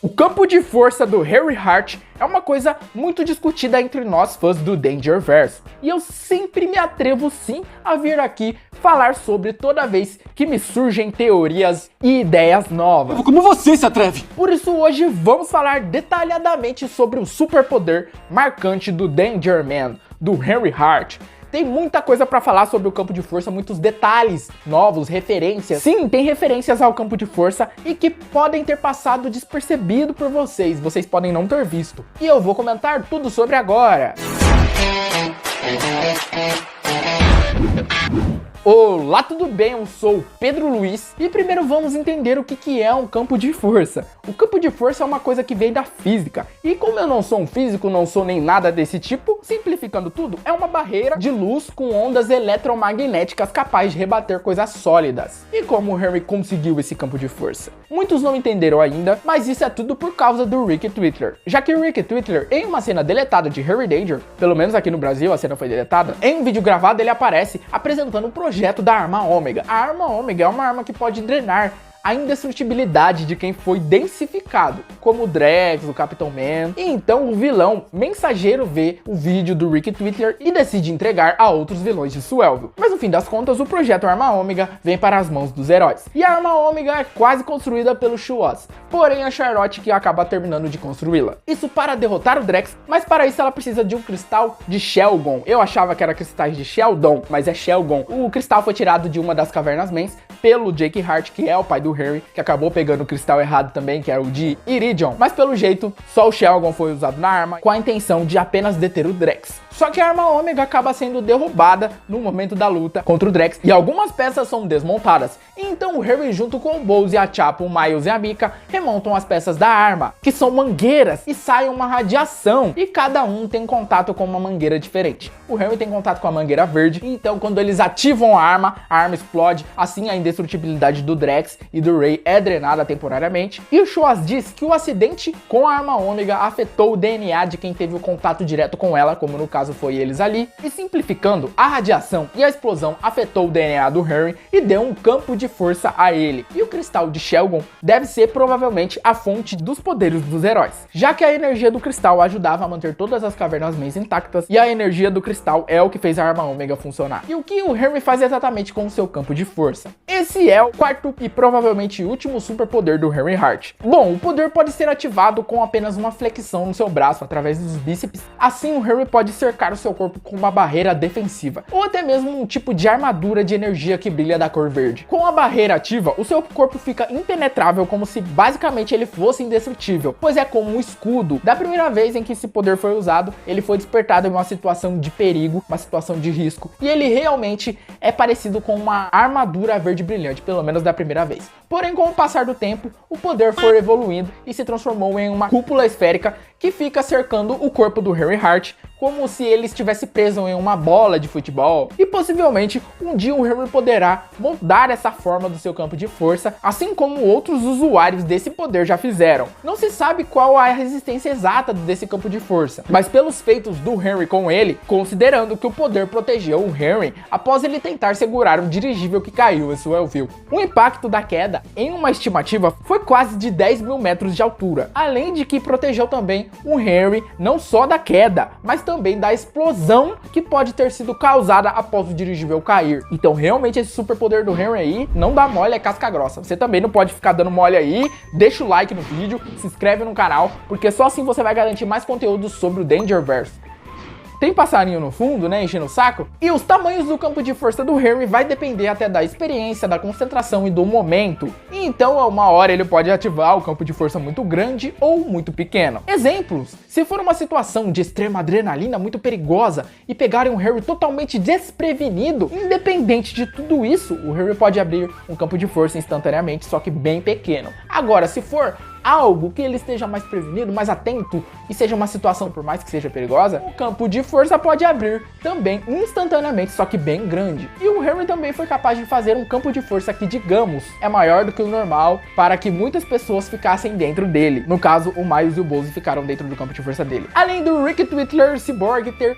O campo de força do Harry Hart é uma coisa muito discutida entre nós fãs do Dangerverse, e eu sempre me atrevo sim a vir aqui falar sobre toda vez que me surgem teorias e ideias novas. Como você se atreve? Por isso hoje vamos falar detalhadamente sobre o superpoder marcante do Danger Man, do Harry Hart. Tem muita coisa pra falar sobre o campo de força, muitos detalhes novos, referências. Sim, tem referências ao campo de força e que podem ter passado despercebido por vocês. Vocês podem não ter visto. E eu vou comentar tudo sobre agora. Olá, tudo bem? Eu sou o Pedro Luiz e primeiro vamos entender o que é um campo de força. O campo de força é uma coisa que vem da física e como eu não sou um físico, não sou nem nada desse tipo, simplificando tudo, é uma barreira de luz com ondas eletromagnéticas capaz de rebater coisas sólidas. E como o Harry conseguiu esse campo de força? Muitos não entenderam ainda, mas isso é tudo por causa do Rick Twitter. Já que o Rick Twitter, em uma cena deletada de Harry Danger, pelo menos aqui no Brasil a cena foi deletada, em um vídeo gravado ele aparece apresentando um projeto da arma Ômega. A arma Ômega é uma arma que pode drenar a indestrutibilidade de quem foi densificado, como o Drax, o Capitão Man. E então o vilão mensageiro vê o vídeo do Rick Twitter e decide entregar a outros vilões de Suelville. Mas no fim das contas, o projeto Arma Ômega vem para as mãos dos heróis. E a Arma Ômega é quase construída pelo Shoaz, porém a Charlotte que acaba terminando de construí-la. Isso para derrotar o Drax, mas para isso ela precisa de um cristal de Shelgon. Eu achava que era cristais de Sheldon, mas é Shelgon. O cristal foi tirado de uma das cavernas Mans pelo Jake Hart, que é o pai do Harry, que acabou pegando o cristal errado também, que era o de Iridium. Mas pelo jeito, só o Shelgon foi usado na arma, com a intenção de apenas deter o Drax. Só que a arma Ômega acaba sendo derrubada no momento da luta contra o Drax, e algumas peças são desmontadas. Então o Harry junto com o Bowser, a Chapel, o Miles e a Mika remontam as peças da arma, que são mangueiras, e sai uma radiação, e cada um tem contato com uma mangueira diferente. O Harry tem contato com a mangueira verde, então quando eles ativam a arma explode, assim a indestrutibilidade do Drax e do Rey é drenada temporariamente. E o Shoaz diz que o acidente com a arma Ômega afetou o DNA de quem teve o contato direto com ela, como no caso foi eles ali, e simplificando, a radiação e a explosão afetou o DNA do Harry e deu um campo de força a ele. E o cristal de Shelgon deve ser provavelmente a fonte dos poderes dos heróis, já que a energia do cristal ajudava a manter todas as cavernas Mans intactas, e a energia do cristal é o que fez a arma Ômega funcionar. E o que o Harry faz exatamente com o seu campo de força? Esse é o quarto e provavelmente último superpoder do Harry Hart. Bom, o poder pode ser ativado com apenas uma flexão no seu braço através dos bíceps. Assim o Harry pode cercar o seu corpo com uma barreira defensiva, ou até mesmo um tipo de armadura de energia que brilha da cor verde. Com a barreira ativa, o seu corpo fica impenetrável, como se basicamente ele fosse indestrutível, pois é como um escudo. Da primeira vez em que esse poder foi usado, ele foi despertado em uma situação de perigo, uma situação de risco, e ele realmente é parecido com uma armadura verde brilhante, pelo menos da primeira vez. Porém, com o passar do tempo, o poder foi evoluindo e se transformou em uma cúpula esférica que fica cercando o corpo do Harry Hart, como se ele estivesse preso em uma bola de futebol. E possivelmente, um dia o Harry poderá moldar essa forma do seu campo de força, assim como outros usuários desse poder já fizeram. Não se sabe qual a resistência exata desse campo de força, mas pelos feitos do Harry com ele, considerando que o poder protegeu o Harry após ele tentar segurar um dirigível que caiu em Suelville. O impacto da queda, em uma estimativa, foi quase de 10 mil metros de altura, além de que protegeu também o Harry não só da queda, mas também da explosão que pode ter sido causada após o dirigível cair. Então realmente esse superpoder do Harry aí não dá mole, é casca grossa. Você também não pode ficar dando mole aí, deixa o like no vídeo, se inscreve no canal, porque só assim você vai garantir mais conteúdo sobre o Dangerverse. Tem passarinho no fundo, né, enchendo o saco? E os tamanhos do campo de força do Harry vai depender até da experiência, da concentração e do momento. E então, a uma hora ele pode ativar o campo de força muito grande ou muito pequeno. Exemplos: se for uma situação de extrema adrenalina muito perigosa e pegarem o Harry totalmente desprevenido, independente de tudo isso, o Harry pode abrir um campo de força instantaneamente, só que bem pequeno. Agora, se for algo que ele esteja mais prevenido, mais atento e seja uma situação, por mais que seja perigosa, o campo de força pode abrir também instantaneamente, só que bem grande. E o Harry também foi capaz de fazer um campo de força que, digamos, é maior do que o normal para que muitas pessoas ficassem dentro dele. No caso, o Miles e o Bowser ficaram dentro do campo de força dele. Além do Rick Twitter Cyborg ter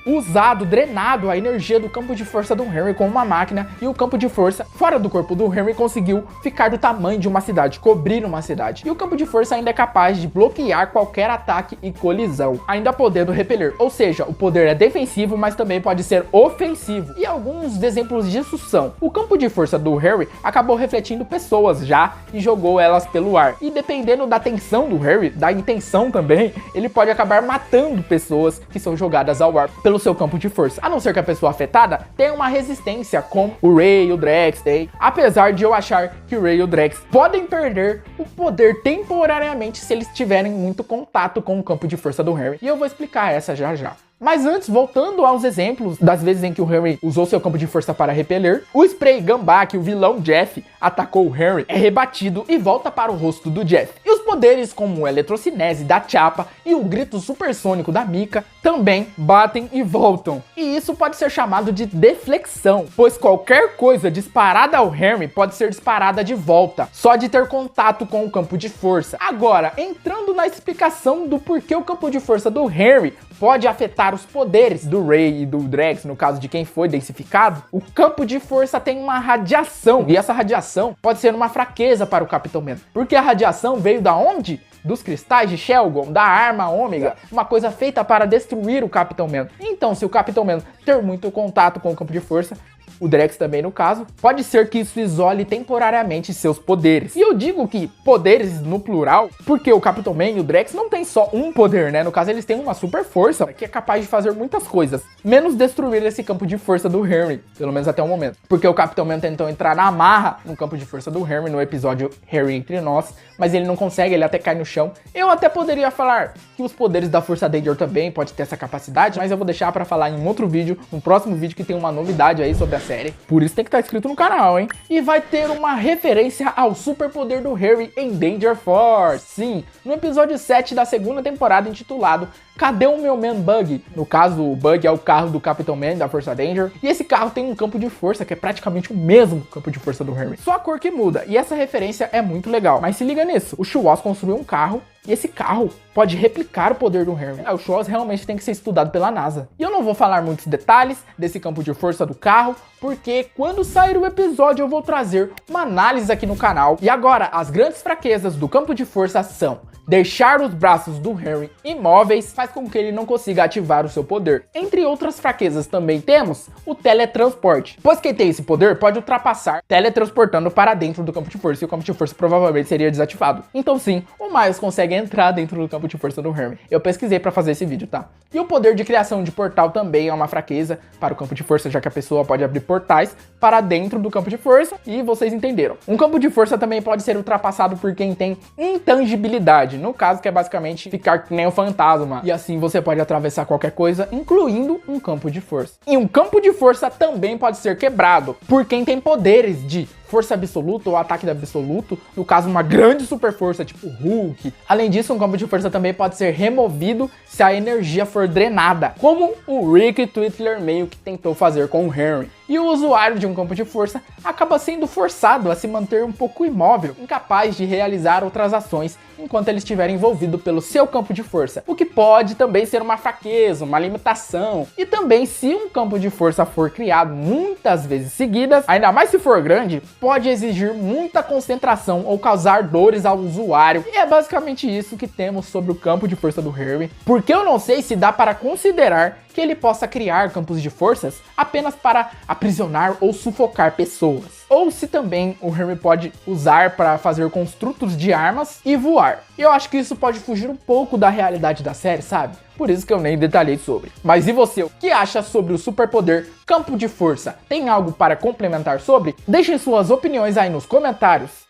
drenado a energia do campo de força do Harry com uma máquina, e o campo de força fora do corpo do Harry conseguiu ficar do tamanho de uma cidade, cobrir uma cidade. E o campo de força ainda é capaz de bloquear qualquer ataque e colisão, ainda podendo repelir. Ou seja, o poder é defensivo, mas também pode ser ofensivo. E alguns exemplos disso são: o campo de força do Harry acabou refletindo pessoas já e jogou elas pelo ar. E dependendo da tensão do Harry, da intenção também, ele pode acabar matando pessoas que são jogadas ao ar pelo seu campo de força. A não ser que a pessoa afetada tenha uma resistência, como o Ray e o Drax tem. Apesar de eu achar que o Ray e o Drax podem perder o poder temporariamente se eles tiverem muito contato com o campo de força do Harry. E eu vou explicar essa já já. Mas antes, voltando aos exemplos das vezes em que o Harry usou seu campo de força para repelir, o spray Gambá que o vilão Jeff atacou o Harry é rebatido e volta para o rosto do Jeff. E os poderes como o eletrocinese da Chappa e o grito supersônico da Mika também batem e voltam. E isso pode ser chamado de deflexão, pois qualquer coisa disparada ao Harry pode ser disparada de volta, só de ter contato com o campo de força. Agora, entrando na explicação do porquê o campo de força do Harry pode afetar os poderes do Ray e do Drax, no caso de quem foi densificado, o campo de força tem uma radiação, e essa radiação pode ser uma fraqueza para o Capitão Man, porque a radiação veio da onde? Dos cristais de Shelgon, da arma Ômega, uma coisa feita para destruir o Capitão Man. Então, se o Capitão Man ter muito contato com o campo de força, o Drax também no caso, pode ser que isso isole temporariamente seus poderes. E eu digo que poderes no plural, porque o Capitão Man e o Drax não tem só um poder, né? No caso, eles têm uma super força que é capaz de fazer muitas coisas, menos destruir esse campo de força do Harry, pelo menos até o momento. Porque o Capitão Man tentou entrar na marra no campo de força do Harry no episódio Harry Entre Nós, mas ele não consegue, ele até cai no chão. Eu até poderia falar que os poderes da Força Danger também pode ter essa capacidade, mas eu vou deixar pra falar em outro vídeo, no próximo vídeo, que tem uma novidade aí sobre a série. Por isso tem que estar inscrito no canal, hein? E vai ter uma referência ao superpoder do Harry em Danger Force. Sim, no episódio 7 da segunda temporada, intitulado Cadê o meu Man Bug? No caso, o Bug é o carro do Capitão Man, da Força Danger. E esse carro tem um campo de força que é praticamente o mesmo campo de força do Harry, só a cor que muda. E essa referência é muito legal. Mas se liga nisso, o Schwartz construiu um carro e esse carro pode replicar o poder do Harry. O Schwartz realmente tem que ser estudado pela NASA. E eu não vou falar muitos detalhes desse campo de força do carro, porque quando sair o episódio eu vou trazer uma análise aqui no canal. E agora, as grandes fraquezas do campo de força são: deixar os braços do Harry imóveis faz com que ele não consiga ativar o seu poder. Entre outras fraquezas também temos o teletransporte, pois quem tem esse poder pode ultrapassar teletransportando para dentro do campo de força, e o campo de força provavelmente seria desativado. Então sim, o Miles consegue entrar dentro do campo de força do Harry. Eu pesquisei para fazer esse vídeo, tá? E o poder de criação de portal também é uma fraqueza para o campo de força, já que a pessoa pode abrir portais para dentro do campo de força, e vocês entenderam. Um campo de força também pode ser ultrapassado por quem tem intangibilidade, no caso que é basicamente ficar que nem um fantasma, e assim você pode atravessar qualquer coisa, incluindo um campo de força. E um campo de força também pode ser quebrado por quem tem poderes de força absoluta ou ataque absoluto, no caso uma grande super força tipo Hulk. Além disso, um campo de força também pode ser removido se a energia for drenada, como o Rick Twittler meio que tentou fazer com o Harry. E o usuário de um campo de força acaba sendo forçado a se manter um pouco imóvel, incapaz de realizar outras ações enquanto ele estiver envolvido pelo seu campo de força, o que pode também ser uma fraqueza, uma limitação. E também, se um campo de força for criado muitas vezes seguidas, ainda mais se for grande, pode exigir muita concentração ou causar dores ao usuário. E é basicamente isso que temos sobre o campo de força do Harry, porque eu não sei se dá para considerar que ele possa criar campos de forças apenas para aprisionar ou sufocar pessoas, ou se também o Harry pode usar para fazer construtos de armas e voar. E eu acho que isso pode fugir um pouco da realidade da série, sabe? Por isso que eu nem detalhei sobre. Mas e você, o que acha sobre o superpoder campo de força? Tem algo para complementar sobre? Deixem suas opiniões aí nos comentários.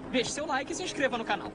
Deixe seu like e se inscreva no canal.